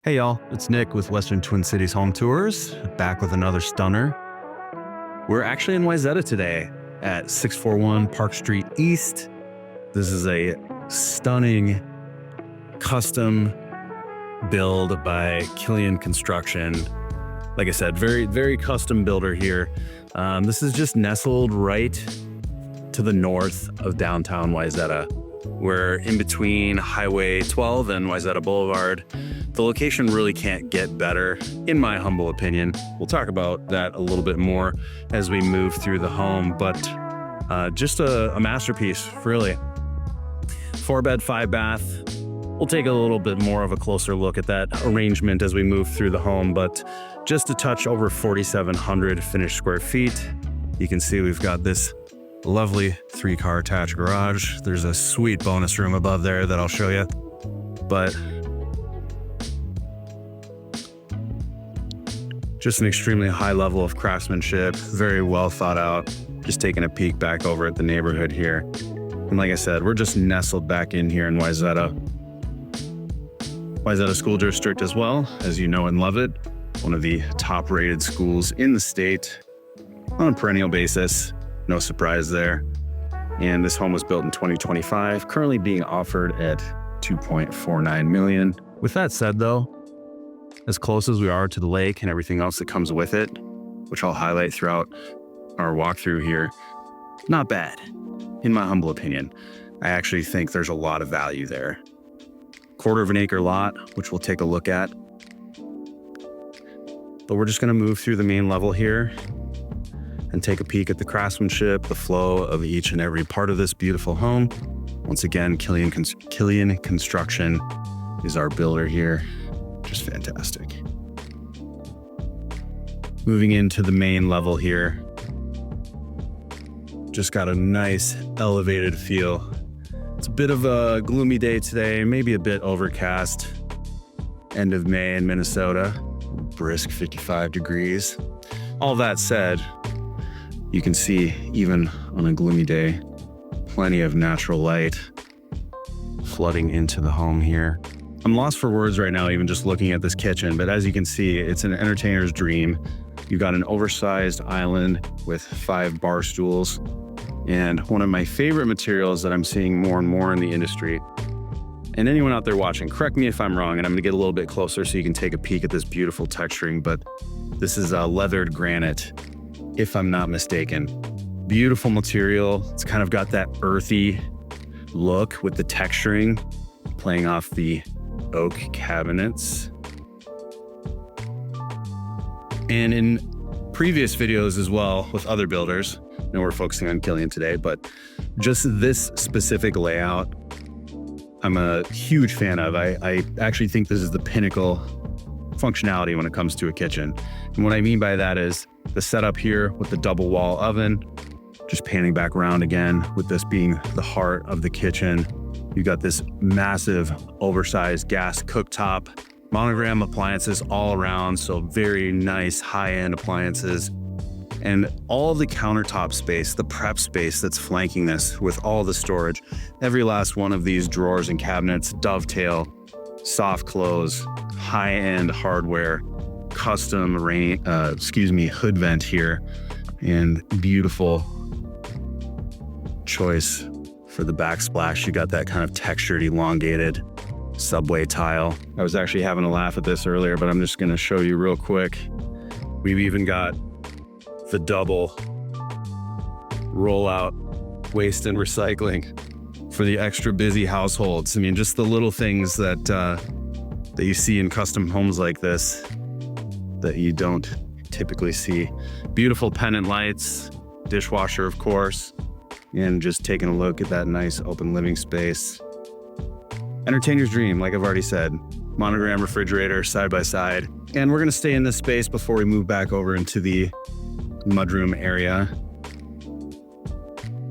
Hey y'all, it's Nick with Western Twin Cities Home Tours, back with another stunner. We're actually in Wayzata today at 641 Park Street East. This is a stunning custom build by Kilian Construction. Like I said, very custom builder here. This is just nestled right to the north of downtown Wayzata. We're in between Highway 12 and Wayzata Boulevard. The location really can't get better, in my humble opinion. We'll talk about that a little bit more as we move through the home, but just a masterpiece, really. 4-bed, 5-bath. We'll take a little bit more of a closer look at that arrangement as we move through the home, but just a touch over 4,700 finished square feet. You can see we've got this lovely 3-car attached garage. There's a sweet bonus room above there that I'll show you, but just an extremely high level of craftsmanship, very well thought out. Just taking a peek back over at the neighborhood here. And like I said, we're just nestled back in here in Wayzata. Wayzata School District as well, as you know and love it. One of the top rated schools in the state on a perennial basis. No surprise there. And this home was built in 2025, currently being offered at $2.49 million. With that said though, as close as we are to the lake and everything else that comes with it, which I'll highlight throughout our walkthrough here, not bad, in my humble opinion. I actually think there's a lot of value there. 1/4 acre lot, which we'll take a look at. But we're just gonna move through the main level here and take a peek at the craftsmanship, the flow of each and every part of this beautiful home. Once again, Kilian Construction is our builder here. Just fantastic. Moving into the main level here. Just got a nice elevated feel. It's a bit of a gloomy day today, maybe a bit overcast. End of May in Minnesota, brisk 55 degrees. All that said, you can see even on a gloomy day, plenty of natural light flooding into the home here. I'm lost for words right now, even just looking at this kitchen, but as you can see, it's an entertainer's dream. You've got an oversized island with 5 bar stools, and one of my favorite materials that I'm seeing more and more in the industry. And anyone out there watching, correct me if I'm wrong, and I'm gonna get a little bit closer so you can take a peek at this beautiful texturing, but this is a leathered granite, if I'm not mistaken. Beautiful material. It's kind of got that earthy look with the texturing, playing off the oak cabinets. And in previous videos as well with other builders, I know we're focusing on Kilian today, but just this specific layout, I'm a huge fan of. I actually think this is the pinnacle functionality when it comes to a kitchen. And what I mean by that is the setup here with the double wall oven, just panning back around again with this being the heart of the kitchen. You got this massive oversized gas cooktop, monogram appliances all around, so very nice high-end appliances. And all the countertop space, the prep space that's flanking this with all the storage. Every last one of these drawers and cabinets, dovetail, soft close, high-end hardware, custom hood vent here, and beautiful choice for the backsplash. You got that kind of textured, elongated subway tile. I was actually having a laugh at this earlier, but I'm just gonna show you real quick. We've even got the double rollout waste and recycling for the extra busy households. I mean, just the little things that you see in custom homes like this that you don't typically see. Beautiful pendant lights, dishwasher, of course, and just taking a look at that nice open living space. Entertainer's dream, like I've already said. Monogram refrigerator side by side. And we're gonna stay in this space before we move back over into the mudroom area.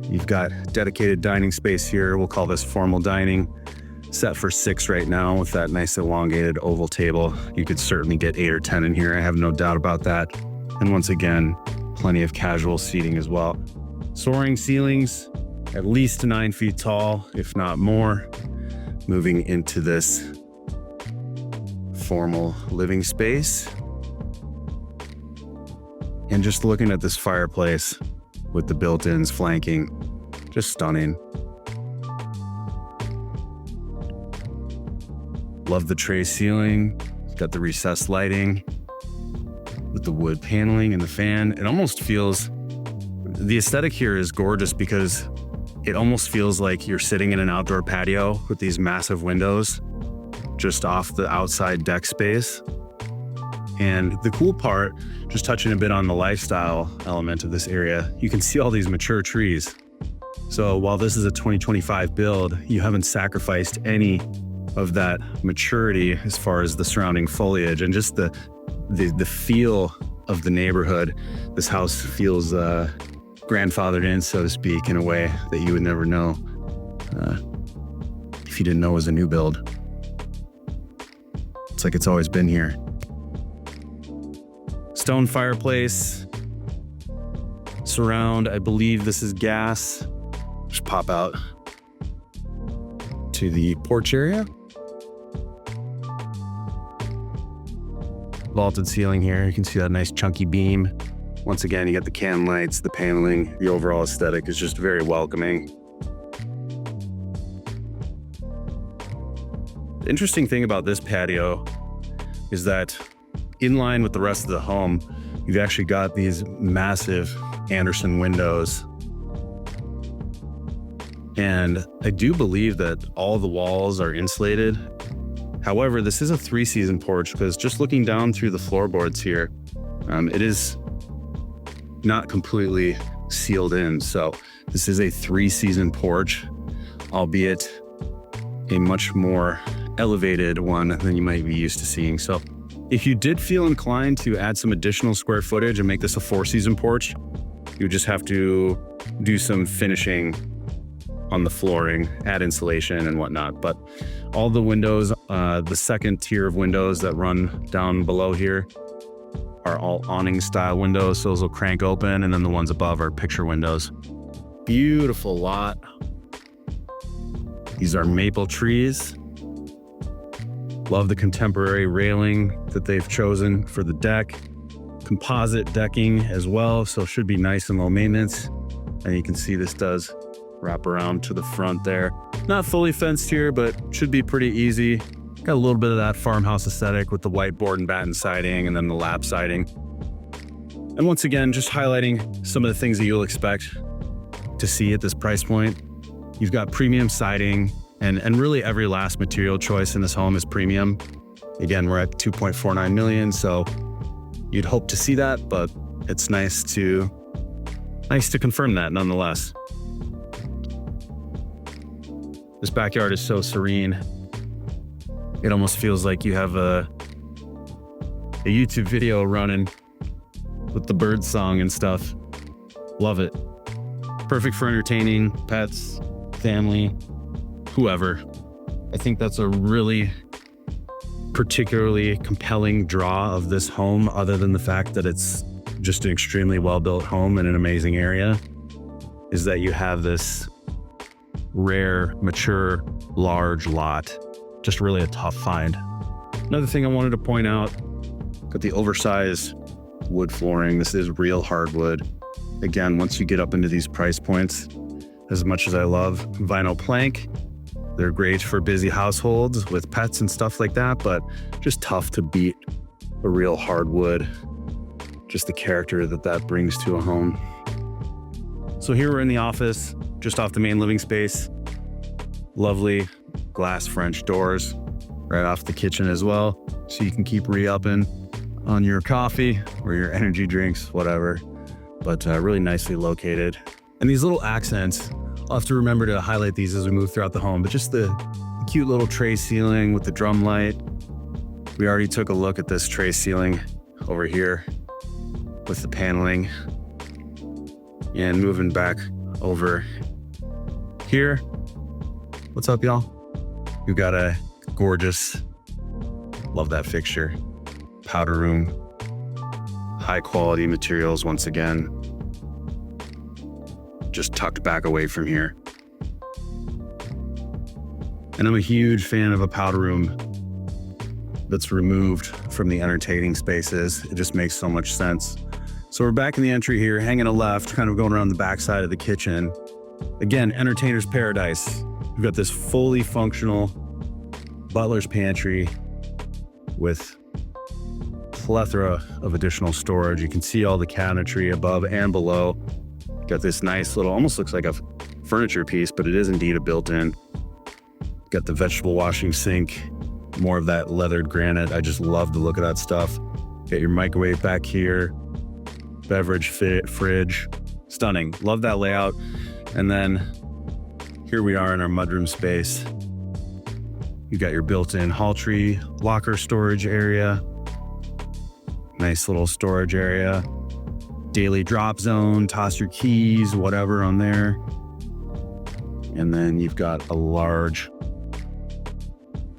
You've got dedicated dining space here. We'll call this formal dining. Set for 6 right now with that nice elongated oval table. You could certainly get 8 or 10 in here. I have no doubt about that. And once again, plenty of casual seating as well. Soaring ceilings, at least 9 feet tall, if not more. Moving into this formal living space. And just looking at this fireplace with the built-ins flanking, just stunning. Love the tray ceiling. Got the recessed lighting with the wood paneling and the fan. It almost feels, the aesthetic here is gorgeous because it almost feels like you're sitting in an outdoor patio with these massive windows just off the outside deck space. And the cool part, just touching a bit on the lifestyle element of this area, you can see all these mature trees. So while this is a 2025 build, you haven't sacrificed any of that maturity as far as the surrounding foliage and just the feel of the neighborhood. This house feels grandfathered in, so to speak, in a way that you would never know if you didn't know it was a new build. It's like it's always been here. Stone fireplace, surround, I believe this is gas. Just pop out to the porch area. Vaulted ceiling here. You can see that nice chunky beam. Once again, you got the can lights, the paneling, the overall aesthetic is just very welcoming. The interesting thing about this patio is that in line with the rest of the home, you've actually got these massive Anderson windows. And I do believe that all the walls are insulated. However, this is a 3-season porch because just looking down through the floorboards here, it is not completely sealed in. So this is a 3-season porch, albeit a much more elevated one than you might be used to seeing. So if you did feel inclined to add some additional square footage and make this a 4-season porch, you would just have to do some finishing on the flooring, add insulation and whatnot. But all the windows, the second tier of windows that run down below here are all awning style windows. So those will crank open, and then the ones above are picture windows. Beautiful lot. These are maple trees. Love the contemporary railing that they've chosen for the deck. Composite decking as well, so it should be nice and low maintenance. And you can see this does wrap around to the front there. Not fully fenced here, but should be pretty easy. Got a little bit of that farmhouse aesthetic with the white board and batten siding and then the lap siding. And once again, just highlighting some of the things that you'll expect to see at this price point. You've got premium siding, and really every last material choice in this home is premium. Again, we're at 2.49 million, so you'd hope to see that, but it's nice to confirm that nonetheless. This backyard is so serene. It almost feels like you have a YouTube video running with the bird song and stuff. Love it. Perfect for entertaining pets, family, whoever. I think that's a really particularly compelling draw of this home, other than the fact that it's just an extremely well-built home in an amazing area, is that you have this rare, mature, large lot. Just really a tough find. Another thing I wanted to point out, got the oversized wood flooring. This is real hardwood. Again, once you get up into these price points, as much as I love vinyl plank, they're great for busy households with pets and stuff like that, but just tough to beat a real hardwood, just the character that brings to a home. So here we're in the office, just off the main living space. Lovely glass French doors right off the kitchen as well, so you can keep re-upping on your coffee or your energy drinks, whatever. But really nicely located. And these little accents, I'll have to remember to highlight these as we move throughout the home, but just the cute little tray ceiling with the drum light. We already took a look at this tray ceiling over here with the paneling. And moving back over here. What's up, y'all? We've got a gorgeous, love that fixture, powder room, high quality materials once again. Just tucked back away from here. And I'm a huge fan of a powder room that's removed from the entertaining spaces. It just makes so much sense. So we're back in the entry here, hanging a left, kind of going around the back side of the kitchen. Again, entertainer's paradise. We've got this fully functional butler's pantry with plethora of additional storage. You can see all the cabinetry above and below. Got this nice little, almost looks like a furniture piece, but it is indeed a built-in. Got the vegetable washing sink, more of that leathered granite. I just love the look of that stuff. Got your microwave back here, beverage fridge, stunning. Love that layout. And then here we are in our mudroom space. You got your built-in hall tree, locker storage area, nice little storage area, daily drop zone, toss your keys, whatever on there. And then you've got a large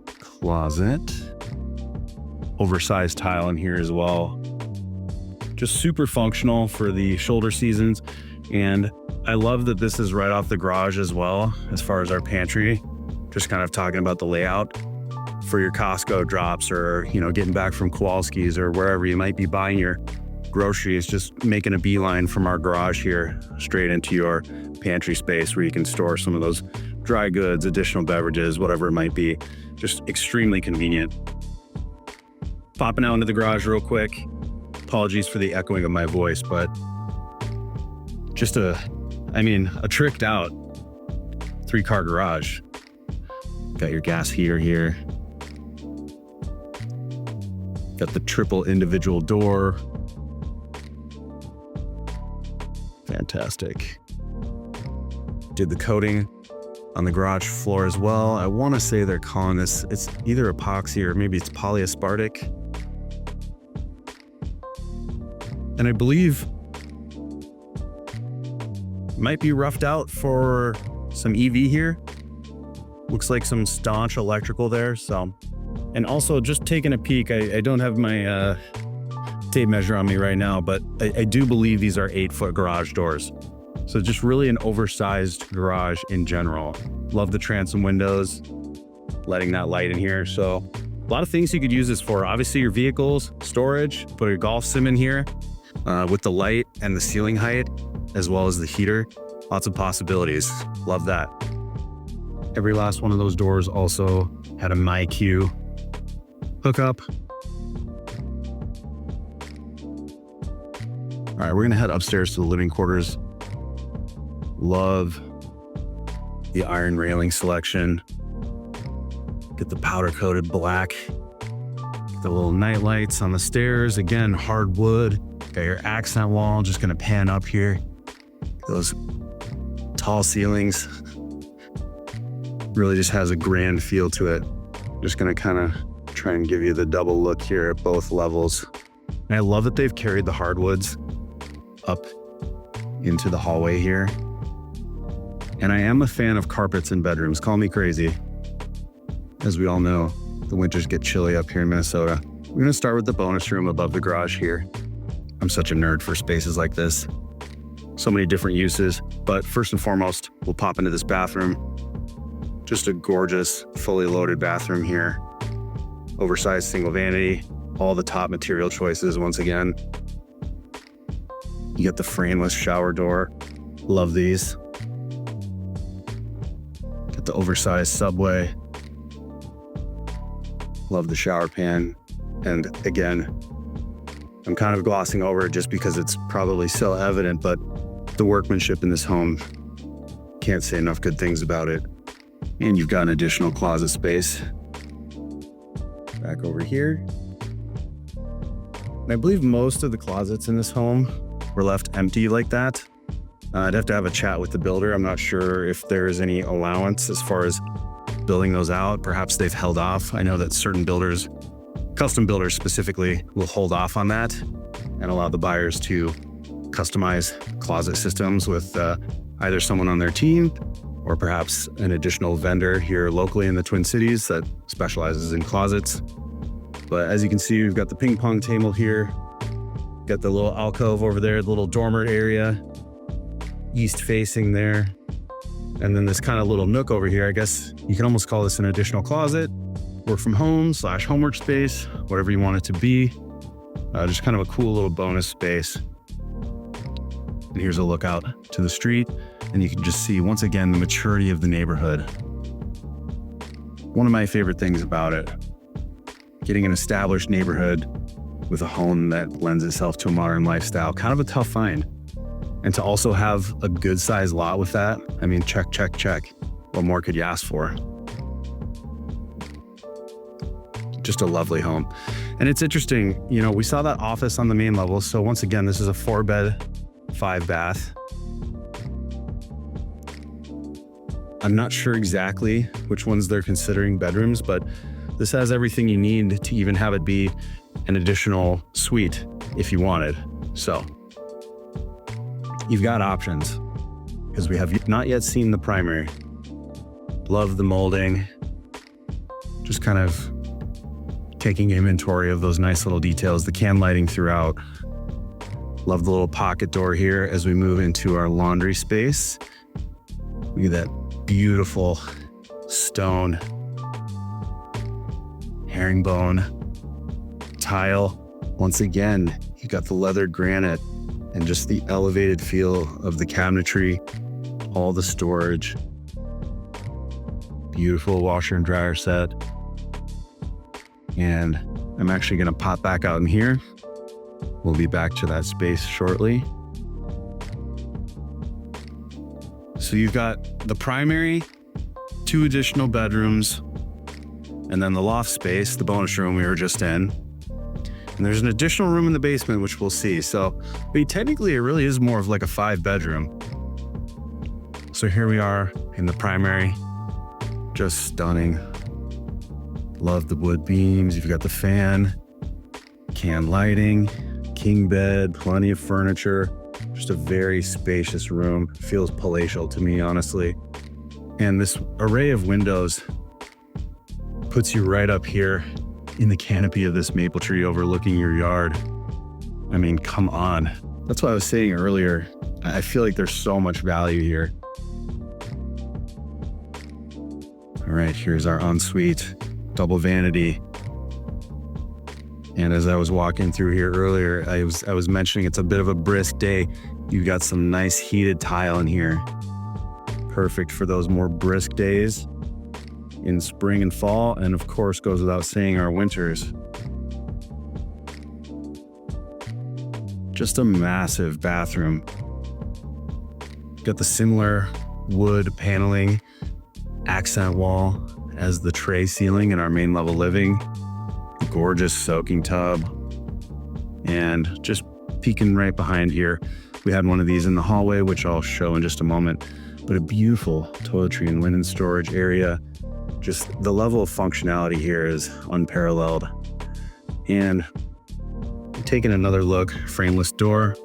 closet, oversized tile in here as well. Just super functional for the shoulder seasons. And I love that this is right off the garage as well, as far as our pantry. Just kind of talking about the layout for your Costco drops, or, you know, getting back from Kowalski's or wherever you might be buying your groceries, just making a beeline from our garage here straight into your pantry space where you can store some of those dry goods, additional beverages, whatever it might be. Just extremely convenient. Popping out into the garage real quick. Apologies for the echoing of my voice, but just a tricked out 3-car garage. Got your gas heater here. Got the triple individual door. Fantastic. Did the coating on the garage floor as well. I want to say they're calling this, it's either epoxy or maybe it's polyaspartic. And I believe might be roughed out for some EV here. Looks like some staunch electrical there. So, and also just taking a peek, I don't have my tape measure on me right now, but I do believe these are 8-foot garage doors. So just really an oversized garage in general. Love the transom windows, letting that light in here. So a lot of things you could use this for. Obviously your vehicles, storage, put a golf sim in here with the light and the ceiling height, as well as the heater. Lots of possibilities. Love that. Every last one of those doors also had a MyQ hookup. All right, we're gonna head upstairs to the living quarters. Love the iron railing selection. Get the powder coated black. Get the little night lights on the stairs. Again, hardwood. Got your accent wall. Just gonna pan up here. Those tall ceilings. Really just has a grand feel to it. Just gonna kind of try and give you the double look here at both levels. And I love that they've carried the hardwoods up into the hallway here. And I am a fan of carpets in bedrooms. Call me crazy. As we all know, the winters get chilly up here in Minnesota. We're gonna start with the bonus room above the garage here. I'm such a nerd for spaces like this. So many different uses, but first and foremost, we'll pop into this bathroom. Just a gorgeous, fully loaded bathroom here. Oversized single vanity, all the top material choices once again. You get the frameless shower door. Love these. Get the oversized subway. Love the shower pan. And again, I'm kind of glossing over it just because it's probably so evident, but the workmanship in this home, can't say enough good things about it. And you've got an additional closet space back over here. And I believe most of the closets in this home were left empty like that. I'd have to have a chat with the builder. I'm not sure if there is any allowance as far as building those out. Perhaps they've held off. I know that certain builders, custom builders specifically, will hold off on that and allow the buyers to customize closet systems with either someone on their team or perhaps an additional vendor here locally in the Twin Cities that specializes in closets. But as you can see, we've got the ping pong table here. Got the little alcove over there, the little dormer area, east facing there. And then this kind of little nook over here, I guess you can almost call this an additional closet work from home / homework space, whatever you want it to be. Just kind of a cool little bonus space. And here's a look out to the street, and you can just see, once again, the maturity of the neighborhood. One of my favorite things about it, getting an established neighborhood with a home that lends itself to a modern lifestyle, kind of a tough find. And to also have a good sized lot with that, I mean, check, check, check. What more could you ask for? Just a lovely home. And it's interesting, you know, we saw that office on the main level. So once again, this is a 4-bed, 5-bath. I'm not sure exactly which ones they're considering bedrooms, but this has everything you need to even have it be an additional suite if you wanted. So you've got options, because we have not yet seen the primary. Love the molding. Just kind of taking inventory of those nice little details, the can lighting throughout. Love the little pocket door here as we move into our laundry space. Look at that beautiful stone herringbone tile. Once again, you got the leather granite and just the elevated feel of the cabinetry, all the storage. Beautiful washer and dryer set. And I'm actually going to pop back out in here. We'll be back to that space shortly. So you've got the primary, 2 additional bedrooms, and then the loft space, the bonus room we were just in. And there's an additional room in the basement, which we'll see. So, I mean, technically it really is more of like a 5-bedroom. So here we are in the primary, just stunning. Love the wood beams. You've got the fan, can lighting, king bed, plenty of furniture. Just a very spacious room. Feels palatial to me, honestly. And this array of windows puts you right up here in the canopy of this maple tree overlooking your yard. I mean, come on. That's what I was saying earlier. I feel like there's so much value here. All right, here's our ensuite, double vanity. And as I was walking through here earlier, I was mentioning it's a bit of a brisk day. You got some nice heated tile in here. Perfect for those more brisk days in spring and fall, and of course goes without saying our winters. Just a massive bathroom. Got the similar wood paneling accent wall as the tray ceiling in our main level living. Gorgeous soaking tub. And just peeking right behind here, we had one of these in the hallway, which I'll show in just a moment, but a beautiful toiletry and linen storage area. Just the level of functionality here is unparalleled. And taking another look, frameless door.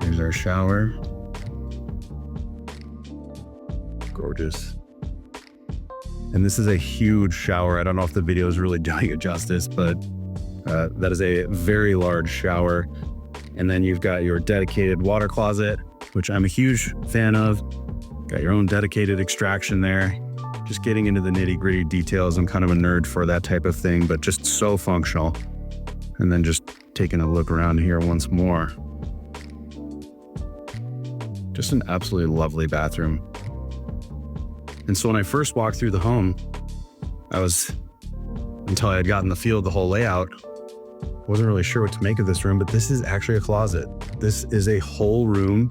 Here's our shower. Gorgeous. And this is a huge shower. I don't know if the video is really doing it justice, but that is a very large shower. And then you've got your dedicated water closet, which I'm a huge fan of. Got your own dedicated extraction there. Just getting into the nitty-gritty details. I'm kind of a nerd for that type of thing, but just so functional. And then just taking a look around here once more. Just an absolutely lovely bathroom. And so when I first walked through the home, until I had gotten the feel of the whole layout, I wasn't really sure what to make of this room, but this is actually a closet. This is a whole room.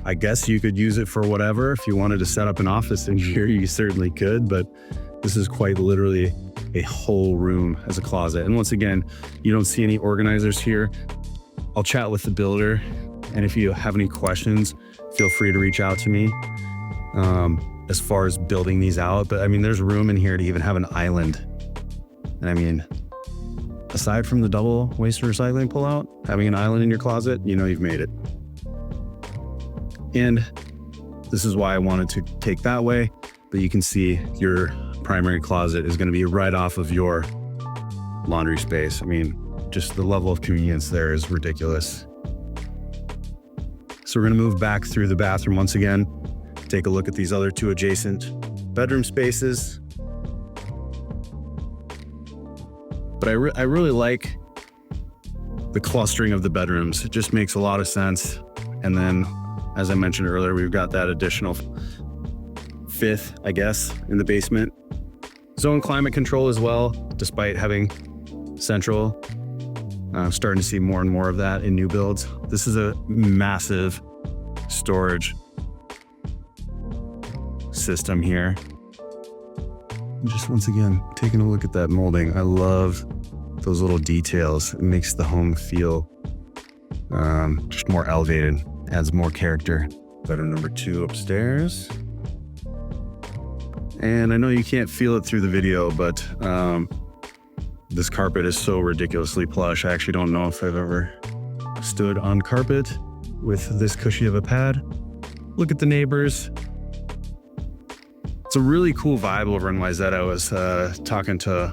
I guess you could use it for whatever. If you wanted to set up an office in here, you certainly could, but this is quite literally a whole room as a closet. And once again, you don't see any organizers here. I'll chat with the builder, and if you have any questions, feel free to reach out to me as far as building these out. But I mean, there's room in here to even have an island. And I mean, aside from the double waste and recycling pullout, having an island in your closet, you know you've made it. And this is why I wanted to take that way, but you can see your primary closet is going to be right off of your laundry space. I mean, just the level of convenience there is ridiculous. So we're going to move back through the bathroom once again, take a look at these other 2 adjacent bedroom spaces. But I really like the clustering of the bedrooms. It just makes a lot of sense. And then, as I mentioned earlier, we've got that additional fifth, I guess, in the basement. Zone climate control as well, despite having central. I'm starting to see more and more of that in new builds. This is a massive storage system here. Just once again, taking a look at that molding. I love those little details. It makes the home feel just more elevated, adds more character. Bedroom number 2 upstairs. And I know you can't feel it through the video, but this carpet is so ridiculously plush. I actually don't know if I've ever stood on carpet with this cushy of a pad. Look at the neighbors. It's a really cool vibe over in Wayzata. I was talking to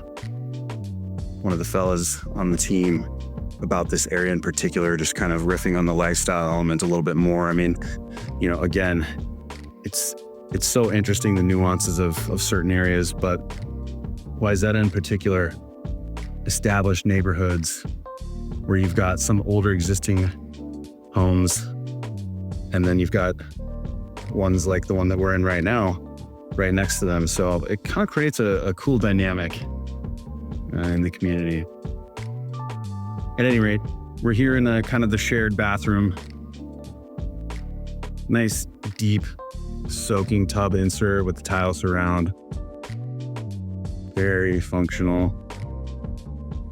one of the fellas on the team about this area in particular, just kind of riffing on the lifestyle element a little bit more. I mean, you know, again, it's so interesting, the nuances of certain areas, but Wayzata in particular, established neighborhoods where you've got some older existing homes, and then you've got ones like the one that we're in right now, right next to them. So it kind of creates a cool dynamic in the community. At any rate, we're here in kind of the shared bathroom. Nice, deep, soaking tub insert with the tile surround. Very functional.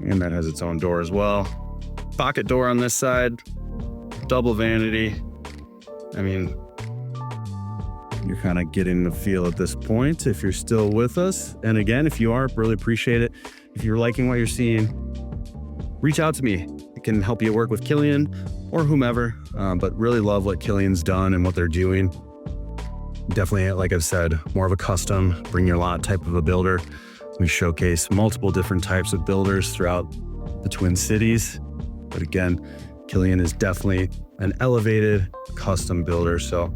And that has its own door as well. Pocket door on this side. Double vanity. I mean, you're kind of getting the feel at this point if you're still with us. And again, if you are, really appreciate it. If you're liking what you're seeing, reach out to me. I can help you work with Kilian or whomever, but really love what Kilian's done and what they're doing. Definitely, like I've said, more of a custom, bring your lot type of a builder. We showcase multiple different types of builders throughout the Twin Cities. But again, Kilian is definitely an elevated custom builder. So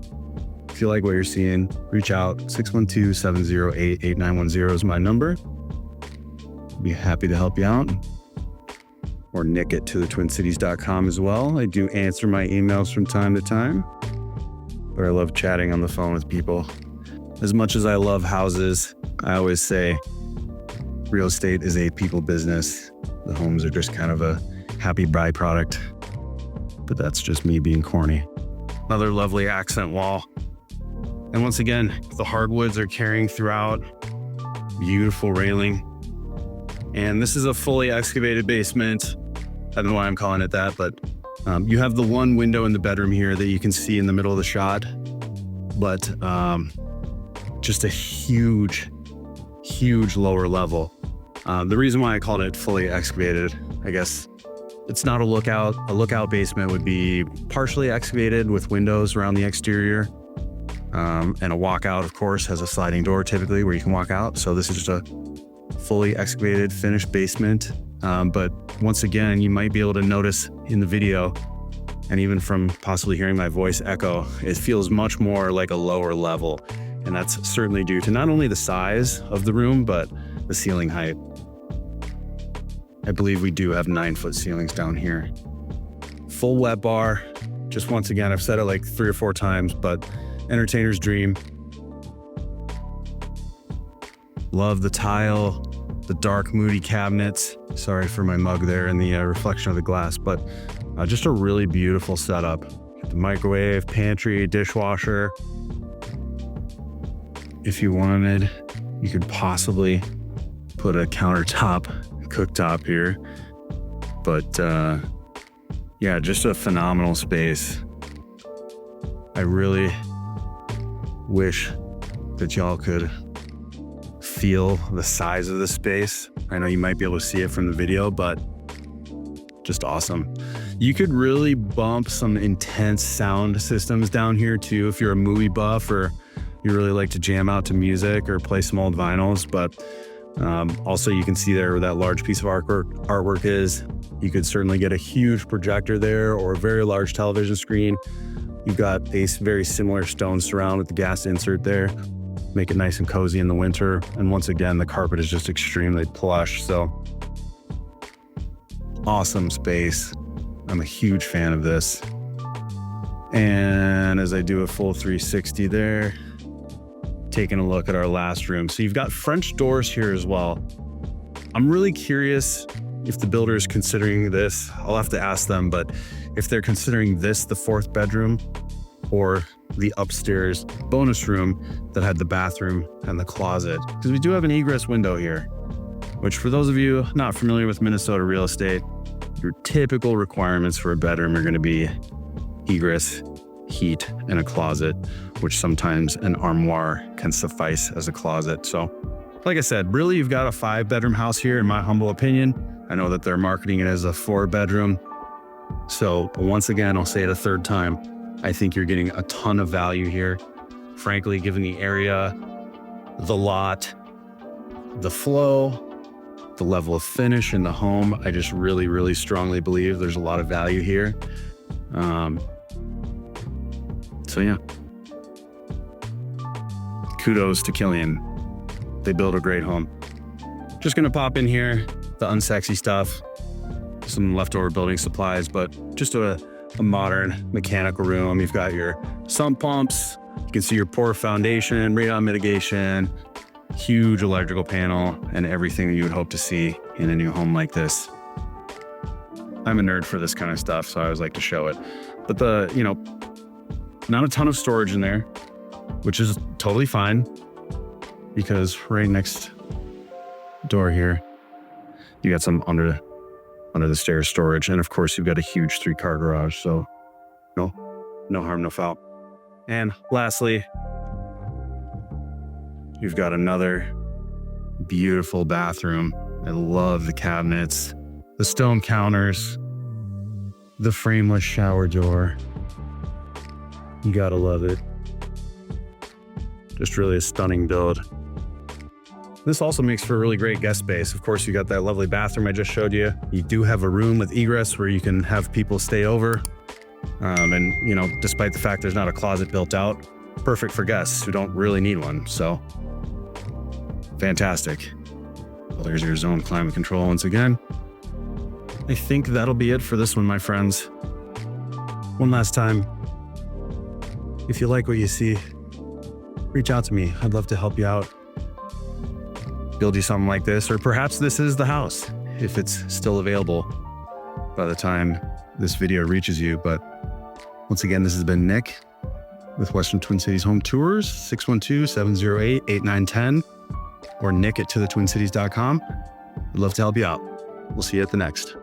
if you like what you're seeing, reach out. 612-708-8910 is my number. Be happy to help you out. Or nick it to thetwincities.com as well. I do answer my emails from time to time, but I love chatting on the phone with people. As much as I love houses, I always say real estate is a people business. The homes are just kind of a happy byproduct, but that's just me being corny. Another lovely accent wall. And once again, the hardwoods are carrying throughout. Beautiful railing. And this is a fully excavated basement. I don't know why I'm calling it that, but you have the one window in the bedroom here that you can see in the middle of the shot, but just a huge lower level. The reason why I called it fully excavated, I guess it's not a lookout. A lookout basement would be partially excavated with windows around the exterior. And a walkout, of course, has a sliding door typically where you can walk out. So this is just a fully excavated, finished basement. But once again, you might be able to notice in the video, and even from possibly hearing my voice echo, it feels much more like a lower level. And that's certainly due to not only the size of the room, but the ceiling height. I believe we do have 9-foot ceilings down here. Full wet bar. Just once again, I've said it like 3 or 4 times, but entertainer's dream. Love the tile, the dark, moody cabinets. Sorry for my mug there and the reflection of the glass, but just a really beautiful setup. The microwave, pantry, dishwasher. If you wanted, you could possibly put a countertop, cooktop here. But yeah, just a phenomenal space. I really wish that y'all could feel the size of the space. I know you might be able to see it from the video, but just awesome. You could really bump some intense sound systems down here too if you're a movie buff or you really like to jam out to music or play some old vinyls. But also you can see there where that large piece of artwork is. You could certainly get a huge projector there or a very large television screen. You've got a very similar stone surround with the gas insert there. Make it nice and cozy in the winter. And once again, the carpet is just extremely plush. So awesome space. I'm a huge fan of this. And as I do a full 360 there, taking a look at our last room. So you've got French doors here as well. I'm really curious if the builder is considering this. I'll have to ask them, but if they're considering this the fourth bedroom or the upstairs bonus room that had the bathroom and the closet. Because we do have an egress window here, which for those of you not familiar with Minnesota real estate, your typical requirements for a bedroom are going to be egress, heat, and a closet, which sometimes an armoire can suffice as a closet. So like I said, really you've got a 5-bedroom house here in my humble opinion. I know that they're marketing it as a 4-bedroom. So once again, I'll say it a third time, I think you're getting a ton of value here. Frankly, given the area, the lot, the flow, the level of finish in the home, I just really, really strongly believe there's a lot of value here. So yeah, kudos to Kilian. They build a great home. Just gonna pop in here, the unsexy stuff, some leftover building supplies, but just a modern mechanical room. You've got your sump pumps. You can see your poor foundation, radon mitigation, huge electrical panel, and everything that you would hope to see in a new home like this. I'm a nerd for this kind of stuff, so I always like to show it. But not a ton of storage in there, which is totally fine because right next door here, you got some under the stairs storage. And of course, you've got a huge 3-car garage. So no harm, no foul. And lastly, you've got another beautiful bathroom. I love the cabinets, the stone counters, the frameless shower door. You gotta love it. Just really a stunning build. This also makes for a really great guest space. Of course, you got that lovely bathroom I just showed you. You do have a room with egress where you can have people stay over. And despite the fact there's not a closet built out, perfect for guests who don't really need one. So fantastic. Well, there's your zone climate control once again. I think that'll be it for this one, my friends. One last time, if you like what you see, reach out to me. I'd love to help you out. Build you something like this, or perhaps this is the house if it's still available by the time this video reaches you. But once again, this has been Nick with Western Twin Cities Home Tours, 612-708-8910, or nick@tothetwincities.com. I'd love to help you out. We'll see you at the next.